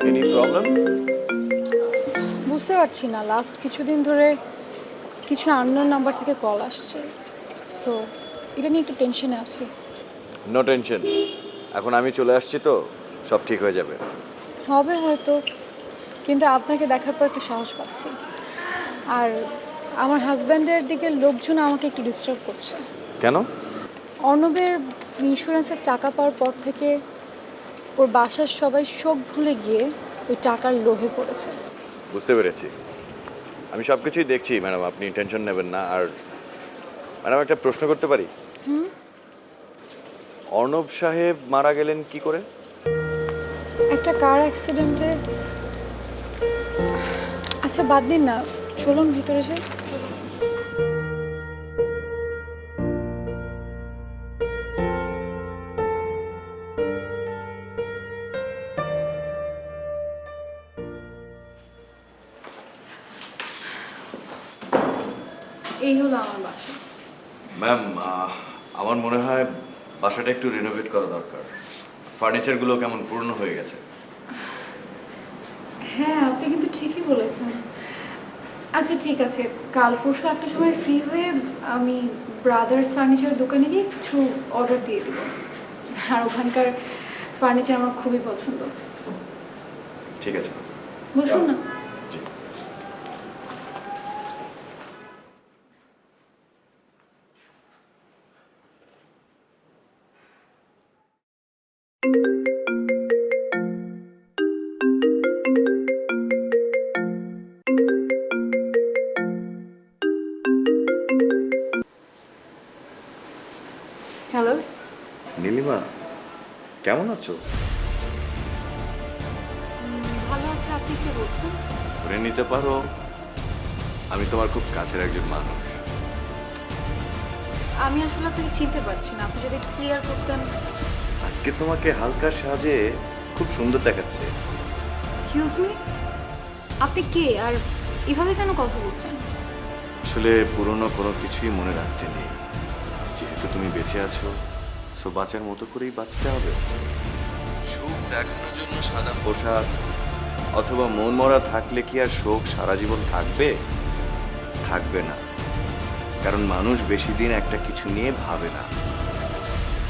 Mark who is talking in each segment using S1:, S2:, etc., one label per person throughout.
S1: Any problem?
S2: বুঝতে পারছি না, লাস্ট কিছুদিন ধরে কিছু আননোন নাম্বার থেকে কল আসছে, সো এটা নিয়ে একটু টেনশনে আছি।
S1: নো টেনশন, এখন আমি চলে আসছি তো সব ঠিক হয়ে যাবে।
S2: হবে হয়তো, কিন্তু আপনাকে দেখার পর একটু সাহস পাচ্ছি। আর আমার হাজব্যান্ডের দিকে লোকজন আমাকে একটু ডিস্টার্ব করছে।
S1: কেন?
S2: অর্ণবের ইন্স্যুরেন্সের টাকা পাওয়ার পর থেকে ওর বাসার সবাই শোক ভুলে গিয়ে ওই টাকার লোভে পড়েছে।
S1: বুঝতে পেরেছি, আমি সব কিছুই দেখছি ম্যাডাম, আপনি টেনশন নেবেন না। আর ম্যাডাম একটা প্রশ্ন করতে পারি? অর্ণব সাহেব মারা গেলেন কি করে?
S2: একটা কার অ্যাক্সিডেন্টে। আচ্ছা বাদ দিন না, চলুন ভিতরে যাই। এই হলো আমার বাসা।
S1: ম্যাম, আমার মনে হয় বাসাটা একটু রিনোভেট করা দরকার। ফার্নিচারগুলো কেমন পুরনো হয়ে গেছে।
S2: হ্যাঁ, আপনি কিন্তু ঠিকই বলেছেন। আচ্ছা ঠিক আছে, কাল পরশু একটা সময় ফ্রি হয়ে আমি ব্রাদার্স ফার্নিচার দোকানে গিয়ে কিছু অর্ডার দিয়ে দেবো। আর ওখানকার ফার্নিচার আমার খুবই পছন্দ।
S1: ঠিক আছে,
S2: বসুন না।
S1: জি।
S2: হ্যালো।
S1: নীলিমা, কেমন আছো?
S2: ভালো আছে, আপনি কে বলছেন?
S1: ধরে নিতে পারো আমি তোমার খুব কাছের একজন মানুষ।
S2: আমি আসলে আপনাকে চিনতে পারছি না, আপনি যদি একটু ক্লিয়ার করতেন।
S1: আজকে তোমাকে হালকা সাজে খুব সুন্দর দেখাচ্ছে।
S2: এক্সকিউজ মি, আপনি কে আর এভাবে কেন কথা বলছেন?
S1: আসলে পুরনো কোনো কিছুই মনে রাখতে নেই। যেহেতু তুমি বেঁচে আছো, সো বাঁচার মতো করেই বাঁচতে হবে। সুখ দেখানোর জন্য সাদা পোশাক অথবা মন মরা থাকলে কি আর শোক সারা জীবন থাকবে? থাকবে না, কারণ মানুষ বেশি দিন একটা কিছু নিয়ে ভাবে না।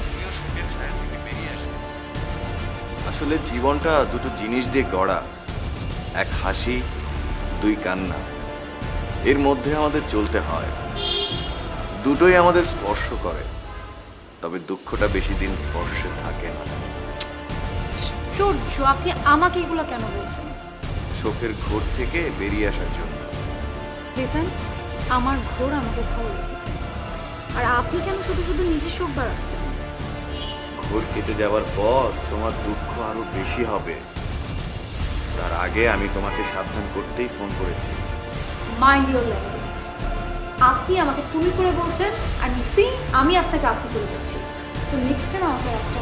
S1: তুমিও শোকের ছায়া থেকে বেরিয়ে আসবে। আসলে জীবনটা দুটো জিনিস দিয়ে গড়া, এক হাসি, দুই কান্না। এর মধ্যে আমাদের চলতে হয়। দুটোই আমাদের স্পর্শ করে, তবে দুঃখটা বেশি দিন স্পর্শে থাকে না।
S2: আশ্চর্য, আপনি আমাকে এগুলো কেন বলছেন?
S1: শোকের ঘোর থেকে বেরিয়ে আসার জন্য।
S2: লিসেন, আমার ঘোর আমাকে ভালো লেগেছে, আর আপনি কেন শুধু শুধু নিজে শোক বাড়াচ্ছেন?
S1: ঘোর কেটে যাওয়ার পর তোমার দুঃখ আরো বেশি হবে। তার আগে আমি তোমাকে সাবধান করতেই ফোন করেছি।
S2: Mind your language. আপনি আমাকে তুমি করে বলছেন, আর সি আমি আপনাকে আপনি করে বলছি। সো নেক্সট টাইম আমাকে একটা